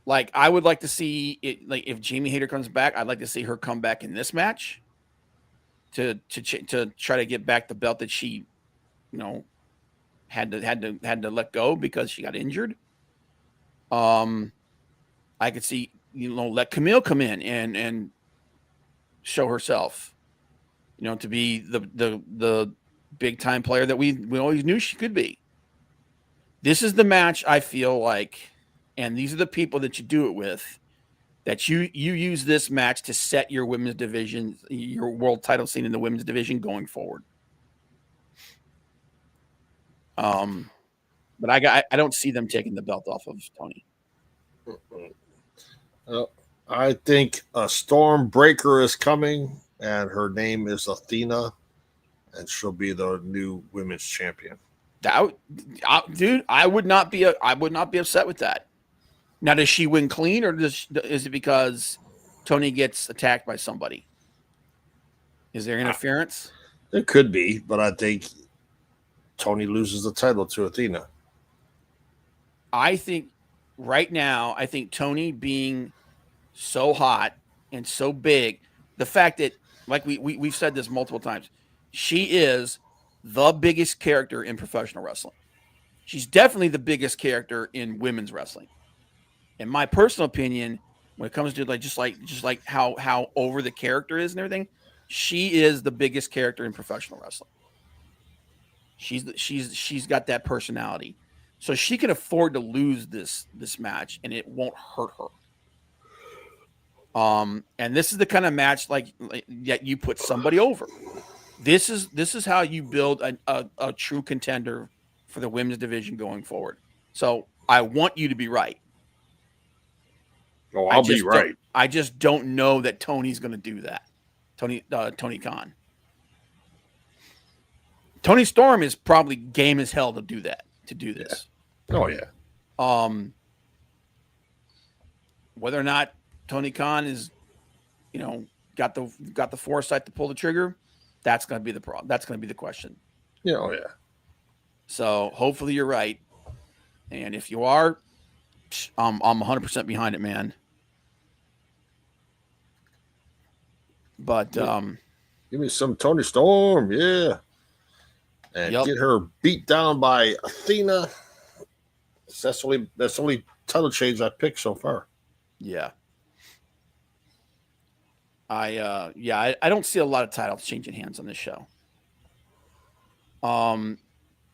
Like I would like to see it. Like if Jamie Hayter comes back, I'd like to see her come back in this match to try to get back the belt that she, had to let go because she got injured. I could see let Camille come in and show herself, to be the big time player that we always knew she could be. This is the match I feel like, and these are the people that you do it with, that you use this match to set your women's division, your world title scene in the women's division going forward. But I don't see them taking the belt off of Tony. I think a Stormbreaker is coming, and her name is Athena, and she'll be the new women's champion. Dude, I would not be upset with that. Now, does she win clean, or is it because Tony gets attacked by somebody? Is there interference? It could be, but I think Tony loses the title to Athena. I think right now, Tony being so hot and so big, the fact that, like we've said this multiple times, she is the biggest character in professional wrestling. She's definitely the biggest character in women's wrestling. In my personal opinion, when it comes to just like how over the character is and everything, she is the biggest character in professional wrestling. She's got that personality, so she can afford to lose this match, and it won't hurt her. And this is the kind of match like that you put somebody over. This is how you build a true contender for the women's division going forward. So I want you to be right. Oh, I'll be right. I just don't know that Tony's going to do that. Tony Khan. Tony Storm is probably game as hell to do that. To do this. Yeah. Oh yeah. Whether or not Tony Khan is, got the foresight to pull the trigger, that's going to be the problem. That's going to be the question. Yeah. Oh yeah. So hopefully you're right, and if you are, I'm 100% behind it, man. But give me some Tony Storm, yeah, and get her beat down by Athena. That's the only title change I picked so far. Yeah. I don't see a lot of titles changing hands on this show.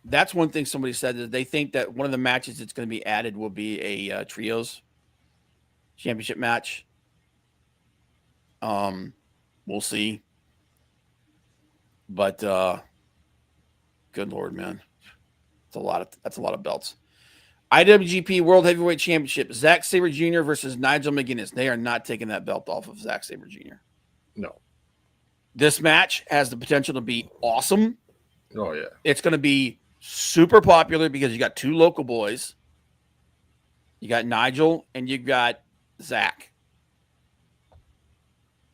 That's one thing somebody said, that they think that one of the matches that's going to be added will be a trios championship match. We'll see. But good Lord, man. That's a lot of belts. IWGP World Heavyweight Championship, Zack Sabre Jr. versus Nigel McGuinness. They are not taking that belt off of Zack Sabre Jr. No. This match has the potential to be awesome. Oh, yeah. It's going to be super popular because you got two local boys. You got Nigel and you got Zack.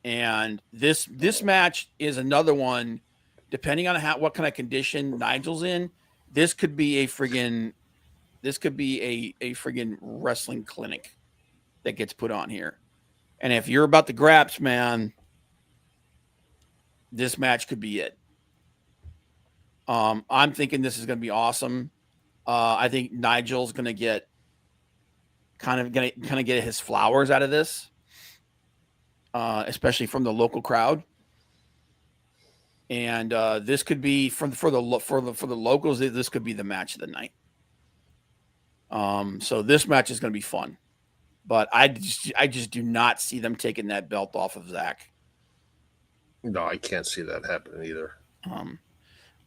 And this match is another one, depending on what kind of condition Nigel's in, this could be a friggin' wrestling clinic that gets put on here. And if you're about the graps, man, this match could be it. I'm thinking this is going to be awesome. I think Nigel's going to get get his flowers out of this, especially from the local crowd. And this could be for the locals. This could be the match of the night. So this match is going to be fun, but I just do not see them taking that belt off of Zack. No, I can't see that happening either.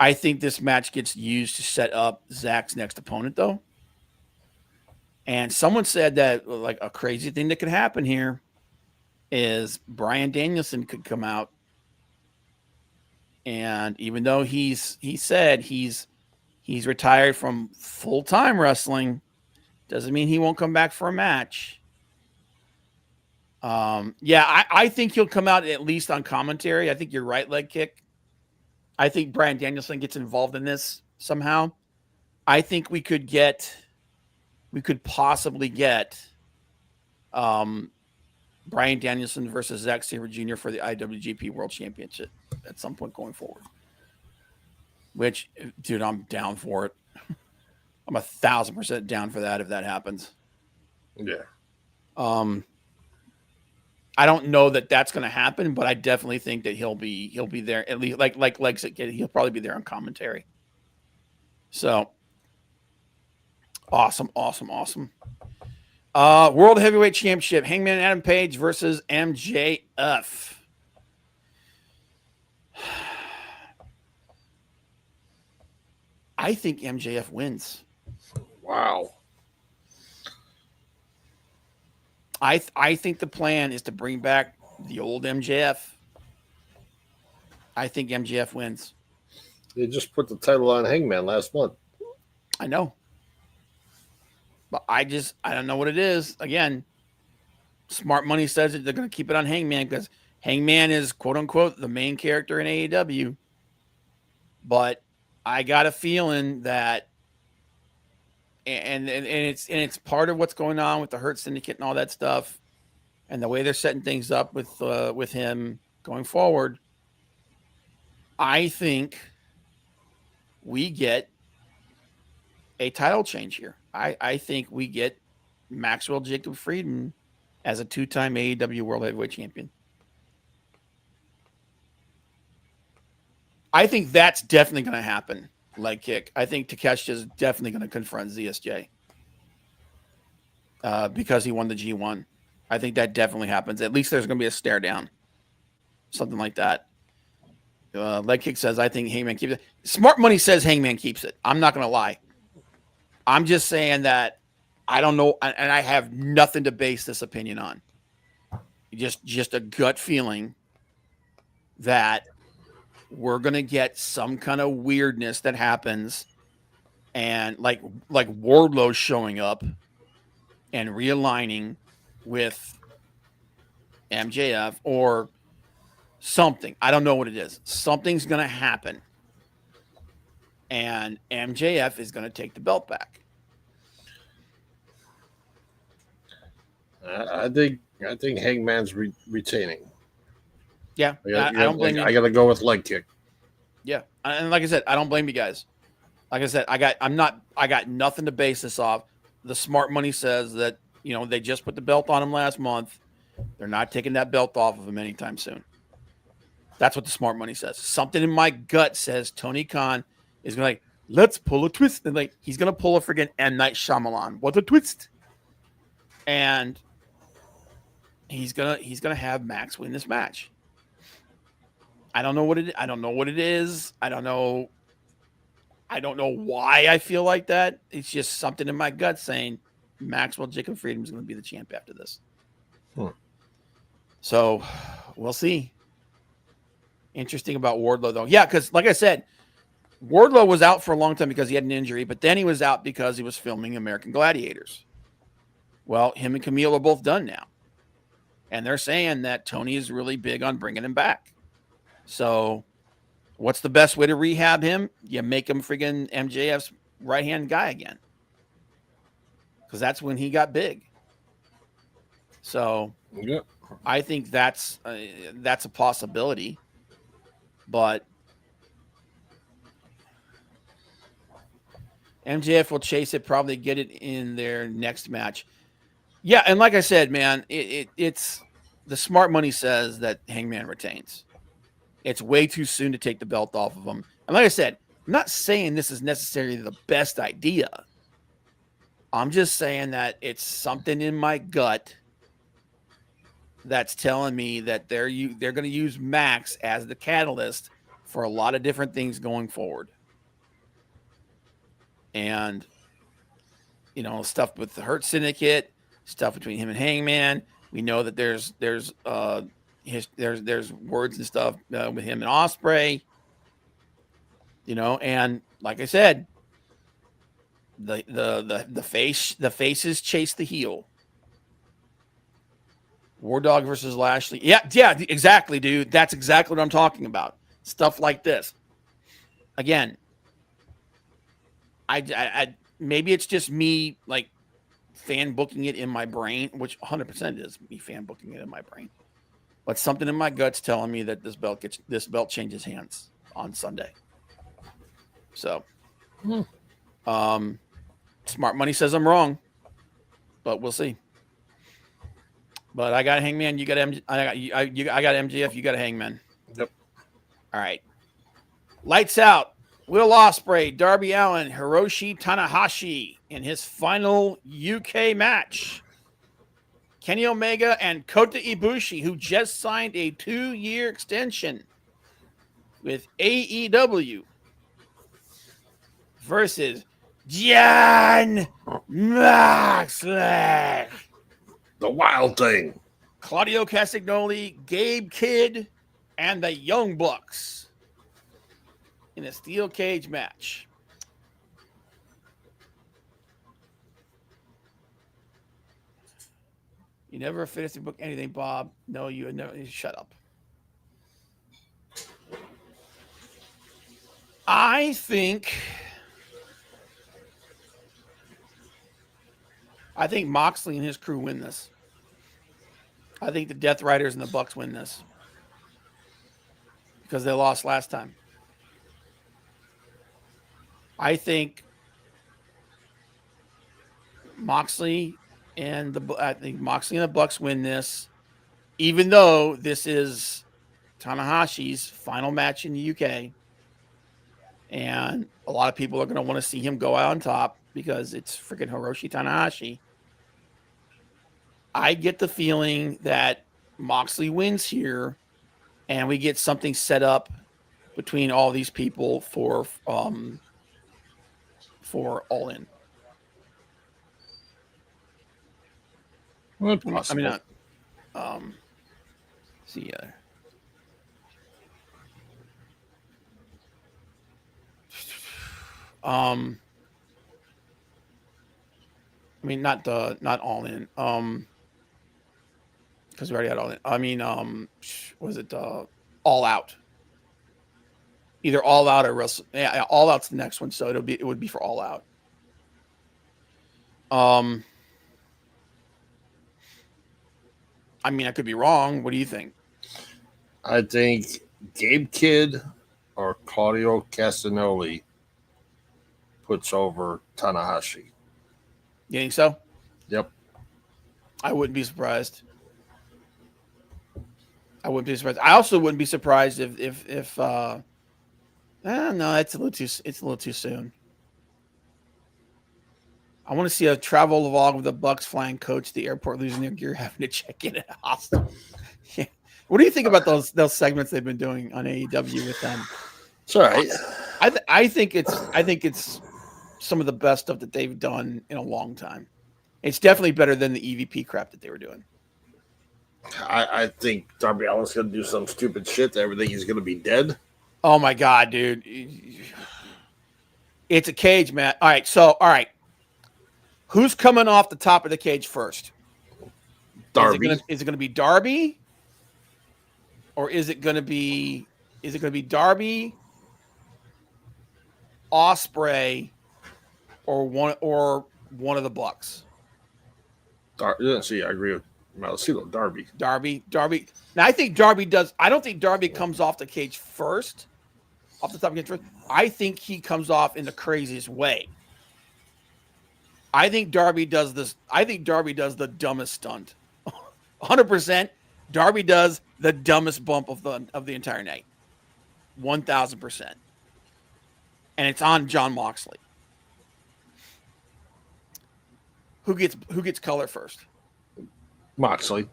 I think this match gets used to set up Zack's next opponent, though. And someone said that like a crazy thing that could happen here is Bryan Danielson could come out, and even though he said he's retired from full-time wrestling, doesn't mean he won't come back for a match. I think he'll come out at least on commentary. I think you're right, Leg Kick. I think Bryan Danielson gets involved in this somehow. I think we could possibly get Bryan Danielson versus Zack Sabre Jr. for the IWGP World Championship at some point going forward. Which, dude, I'm down for it. I'm 1,000% down for that if that happens. Yeah. I don't know that that's going to happen, but I definitely think that he'll be there at least. Like Legs, he'll probably be there on commentary. So awesome. World Heavyweight Championship: Hangman Adam Page versus MJF. I think MJF wins. Wow. I think the plan is to bring back the old MJF. I think MJF wins. They just put the title on Hangman last month. I know. But I don't know what it is. Again, smart money says that they're going to keep it on Hangman because Hangman is, quote unquote, the main character in AEW. But I got a feeling that and it's part of what's going on with the Hurt Syndicate and all that stuff, and the way they're setting things up with him going forward. I think we get a title change here. I think we get Maxwell Jacob Friedman as a 2-time AEW World Heavyweight Champion. I think that's definitely going to happen. Leg kick. I think Takeshita is definitely going to confront ZSJ because he won the G1. I think that definitely happens. At least there's going to be a stare down, something like that. Leg kick says, I think Hangman keeps it. Smart money says Hangman keeps it. I'm not going to lie. I'm just saying that I don't know, and I have nothing to base this opinion on. Just a gut feeling that we're going to get some kind of weirdness that happens, and like Wardlow showing up and realigning with MJF or something. I don't know what it is. Something's going to happen, and MJF is going to take the belt back. I think Hangman's retaining. Yeah, I don't blame you. I got to go with leg kick. Yeah, and like I said, I don't blame you guys. Like I said, I got nothing to base this off. The smart money says that they just put the belt on him last month. They're not taking that belt off of him anytime soon. That's what the smart money says. Something in my gut says Tony Khan is going to let's pull a twist, and he's going to pull a friggin' M. Night Shyamalan. What a twist! And he's gonna have Max win this match. I don't know what it is. I don't know why I feel like that. It's just something in my gut saying Maxwell Jacob Friedman is going to be the champ after this. So we'll see. Interesting about Wardlow, though. Yeah, because like I said, Wardlow was out for a long time because he had an injury, but then he was out because he was filming American Gladiators. Well, him and Camille are both done now. And they're saying that Tony is really big on bringing him back. So what's the best way to rehab him? You make him friggin' MJF's right-hand guy again. Because that's when he got big. So yeah. I think that's a possibility. But MJF will chase it, probably get it in their next match. Yeah, and like I said, man, it's the smart money says that Hangman retains. It's way too soon to take the belt off of him. And like I said, I'm not saying this is necessarily the best idea. I'm just saying that it's something in my gut that's telling me that they're going to use Max as the catalyst for a lot of different things going forward. And, stuff with the Hurt Syndicate, stuff between him and Hangman. We know that there's words and stuff with him and Ospreay, and like I said, the faces chase the heel. War Dog versus Lashley. Yeah, exactly, dude. That's exactly what I'm talking about. Stuff like this. Again, I maybe it's just me fan booking it in my brain, which 100% is me fan booking it in my brain. But something in my gut's telling me that this belt changes hands on Sunday. So, smart money says I'm wrong, but we'll see. But I got Hangman. You got I got MJF. You got a Hangman. Yep. All right. Lights out. Will Ospreay, Darby Allin, Hiroshi Tanahashi in his final UK match. Kenny Omega and Kota Ibushi, who just signed a 2-year extension with AEW, versus Jon Moxley, The Wild Thing. Claudio Castagnoli, Gabe Kidd, and the Young Bucks in a steel cage match. You never finished to book anything, Bob. No, you never. Shut up. I think Moxley and his crew win this. I think the Death Riders and the Bucks win this because they lost last time. I think Moxley and the Bucks win this, even though this is Tanahashi's final match in the UK, and a lot of people are going to want to see him go out on top because it's freaking Hiroshi Tanahashi. I get the feeling that Moxley wins here, and we get something set up between all these people for All In. Well, I mean, see ya. I mean, not All In. Because we already had All In. I mean, was it All Out? Either All Out or Wrestle. Yeah, All Out's the next one, so it would be for All Out. I mean, I could be wrong. What do you think? I think Gabe Kidd or Claudio Castagnoli puts over Tanahashi. You think so? Yep. I wouldn't be surprised. I also wouldn't be surprised if no, it's a little too soon. I want to see a travel log of the Bucks flying coach to the airport, losing their gear, having to check in at a hospital. Yeah. What do you think about those segments they've been doing on AEW with them? It's all right. I think it's some of the best stuff that they've done in a long time. It's definitely better than the EVP crap that they were doing. I think Darby Allin's going to do some stupid shit. Everything he's going to be dead. Oh my God, dude! It's a cage match. All right. Who's coming off the top of the cage first? Darby. Is it going to be Darby, or is it going to be Darby, Ospreay, or one of the Bucks? See, I agree with Malacito. Darby. Now I think Darby does. I don't think Darby comes off the cage first, off the top of the cage first. I think he comes off in the craziest way. I think Darby does this. I think Darby does the dumbest stunt. 100%. Darby does the dumbest bump of the entire night. 1,000%. And it's on Jon Moxley. Who gets color first? Moxley.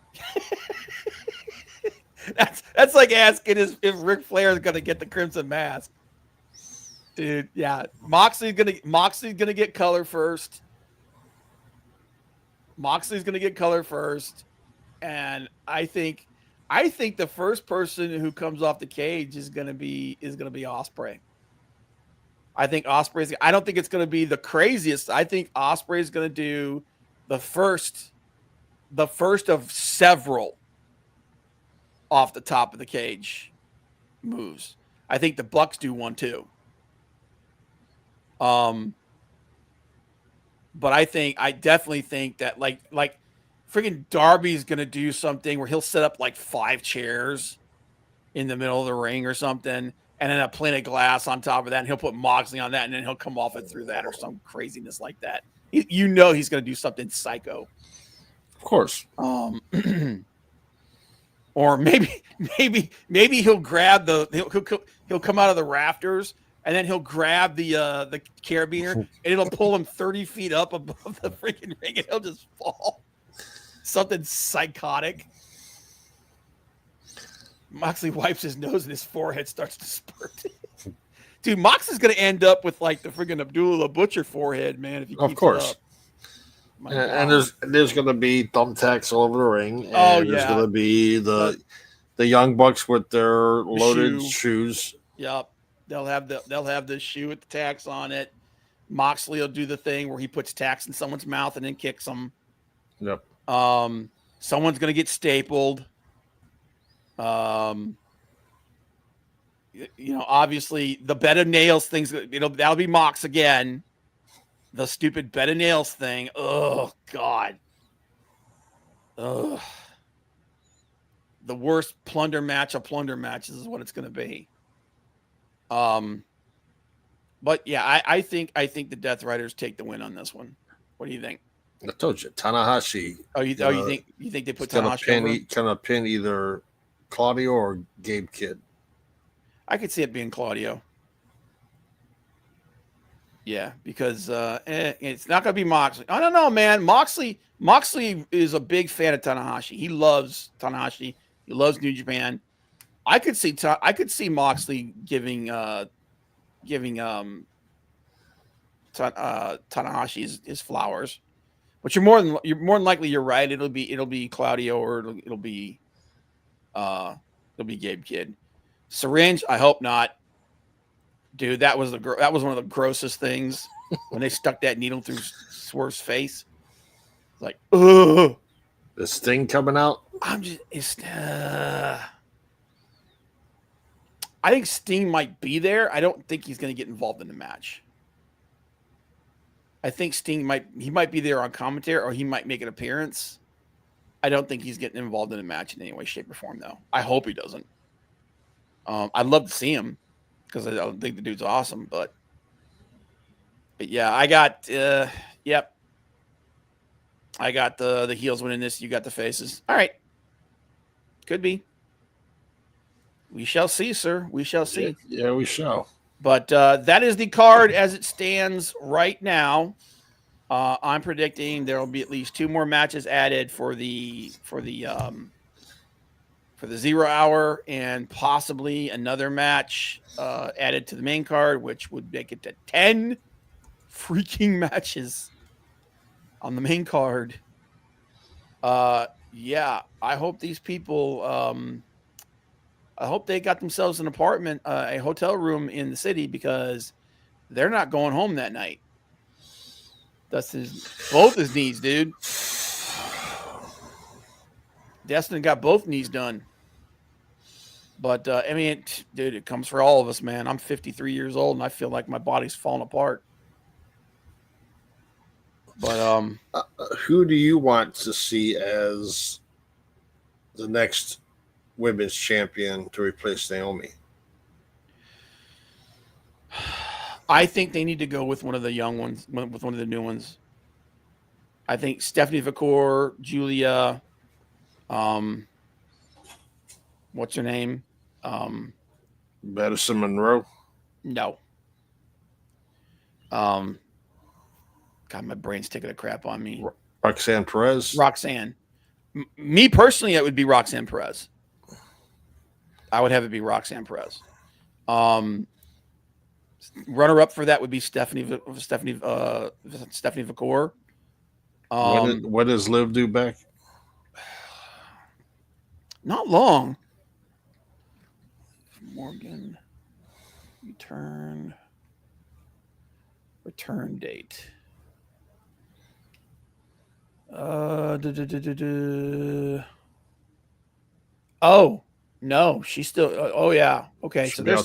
That's like asking if Ric Flair is gonna get the Crimson Mask. Dude, yeah. Moxley's gonna get color first. And I think the first person who comes off the cage is gonna be Ospreay. I think Ospreay's. I don't think it's gonna be the craziest. I think Ospreay's gonna do the first of several off the top of the cage moves. I think the Bucks do one too. But I definitely think that like freaking Darby's gonna do something where he'll set up like 5 chairs in the middle of the ring or something, and then a plate of glass on top of that, and he'll put Moxley on that, and then he'll come off it through that or some craziness like that. He's gonna do something psycho. Of course. Or maybe he'll grab he'll come out of the rafters and then he'll grab the carabiner and it'll pull him 30 feet up above the freaking ring and he'll just fall. Something psychotic. Moxley wipes his nose and his forehead starts to spurt. Dude, Mox is going to end up with like the freaking Abdullah the Butcher forehead, man. If he keeps of course. It up. And there's going to be thumbtacks all over the ring. And there's going to be the Young Bucks with their loaded shoes. Yep, they'll have the shoe with the tacks on it. Moxley will do the thing where he puts tacks in someone's mouth and then kicks them. Yep. Someone's going to get stapled. Obviously the bed of nails things, that'll be Mox again. The stupid bed of nails thing. Oh God. Ugh. The worst plunder match of plunder matches is what it's going to be. But yeah, I think the Death Riders take the win on this one. What do you think? I told you, Tanahashi. You think they put Tanahashi over? Pin either Claudio or Gabe Kidd. I could see it being Claudio. Yeah, because it's not going to be Moxley. I don't know, man. Moxley is a big fan of Tanahashi. He loves Tanahashi. He loves New Japan. I could see Moxley giving Tanahashi his flowers. But you're more than likely you're right. It'll be Claudio or it'll be Gabe Kidd. Syringe, I hope not. Dude, that was one of the grossest things when they stuck that needle through Swerve's face. Like, ugh. The Sting coming out. I think Sting might be there. I don't think he's going to get involved in the match. I think Sting might be there on commentary or he might make an appearance. I don't think he's getting involved in the match in any way, shape, or form, though. I hope he doesn't. I'd love to see him because I don't think the dude's awesome. But yeah, I got I got the heels winning this. You got the faces. All right, could be. We shall see, sir. We shall see. Yeah, we shall. But that is the card as it stands right now. I'm predicting there will be at least 2 more matches added for the 0 hour and possibly another match added to the main card, which would make it to 10 freaking matches on the main card. Yeah, I hope these people. I hope they got themselves an apartment, a hotel room in the city because they're not going home that night. That's both his knees, dude. Destin got both knees done. But, I mean, dude, it comes for all of us, man. I'm 53 years old, and I feel like my body's falling apart. But who do you want to see as the next women's champion to replace Naomi? I think they need to go with one of the young ones, with one of the new ones. I think Stephanie Vacour, Julia, what's her name? Madison Monroe? No. God, my brain's taking a crap on me. Roxanne Perez? Roxanne. Me personally, it would be Roxanne Perez. I would have it be Roxanne Perez. Runner up for that would be Stephanie Vacour. What does Liv do back? Not long. Morgan return date. Oh no, she's still. Oh yeah. Okay, so they're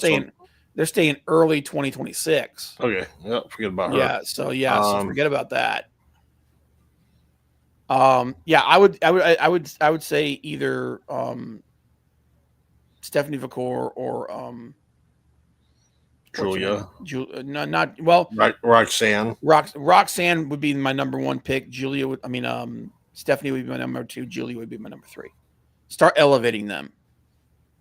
staying early 2026. Okay, yeah, forget about her. Yeah, so forget about that. Yeah, I would say either Stephanie Vacour or Julia. Roxanne. Roxanne. Roxanne would be my number one pick. Julia would. Stephanie would be my number 2. Julie would be my number 3. Start elevating them.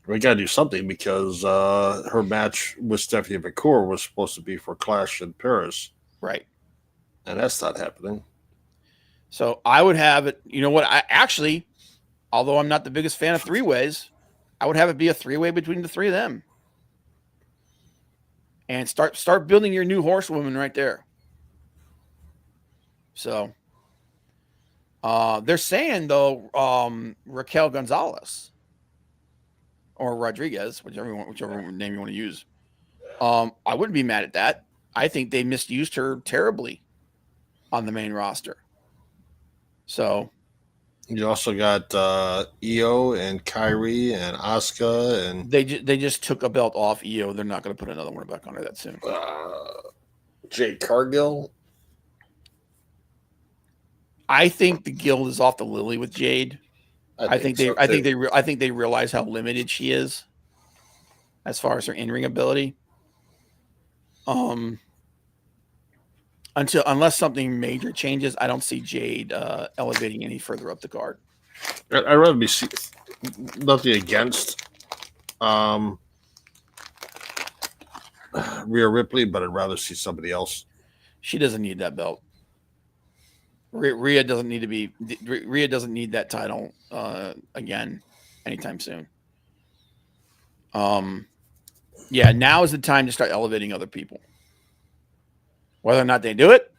We got to do something because her match with Stephanie McCool was supposed to be for Clash in Paris. Right. And that's not happening. So I would have it. You know what? I actually, although I'm not the biggest fan of 3-ways, I would have it be a 3-way between the 3 of them. And start building your new horsewoman right there. So they're saying, though, Raquel Gonzalez or Rodriguez, whichever name you want to use. I wouldn't be mad at that. I think they misused her terribly on the main roster. So you also got Io and Kyrie and Asuka, and they just took a belt off Io. They're not going to put another one back on her that soon. Jade Cargill. I think the guild is off the lily with Jade. I think they realize how limited she is as far as her in-ring ability. Unless something major changes, I don't see Jade elevating any further up the card. I'd rather be nothing against Rhea Ripley, but I'd rather see somebody else. She doesn't need that belt. Rhea doesn't need to be. Rhea doesn't need that title again anytime soon. Yeah, now is the time to start elevating other people. Whether or not they do it,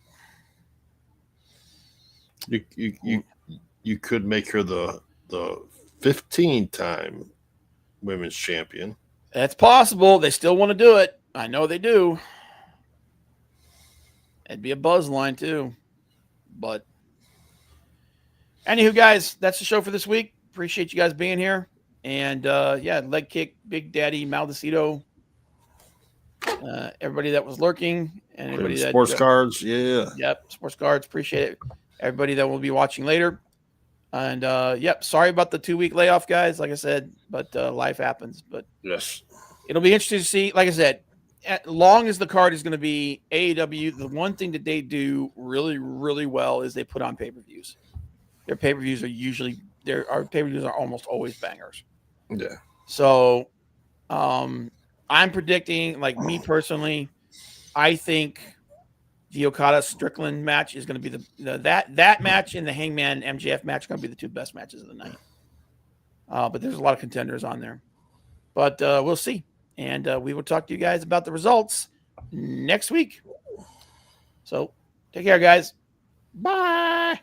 you could make her the 15-time women's champion. That's possible. They still want to do it. I know they do. It'd be a buzz line too. But anywho, guys, that's the show for this week. Appreciate you guys being here. And yeah, leg kick, Big Daddy Maldacito. Everybody that was lurking and everybody that sports cards, yeah. Yep, sports cards. Appreciate it. Everybody that will be watching later. And yep, sorry about the 2-week layoff, guys. Like I said, but life happens. But yes, it'll be interesting to see. Like I said, as long as the card is going to be AEW, the one thing that they do really, really well is they put on pay-per-views. Their pay-per-views are usually pay-per-views are almost always bangers. Yeah. So I'm predicting, like me personally, I think the Okada Strickland match is going to be that match and the Hangman MJF match are going to be the 2 best matches of the night. But there's a lot of contenders on there. But we'll see. And we will talk to you guys about the results next week. So take care, guys. Bye.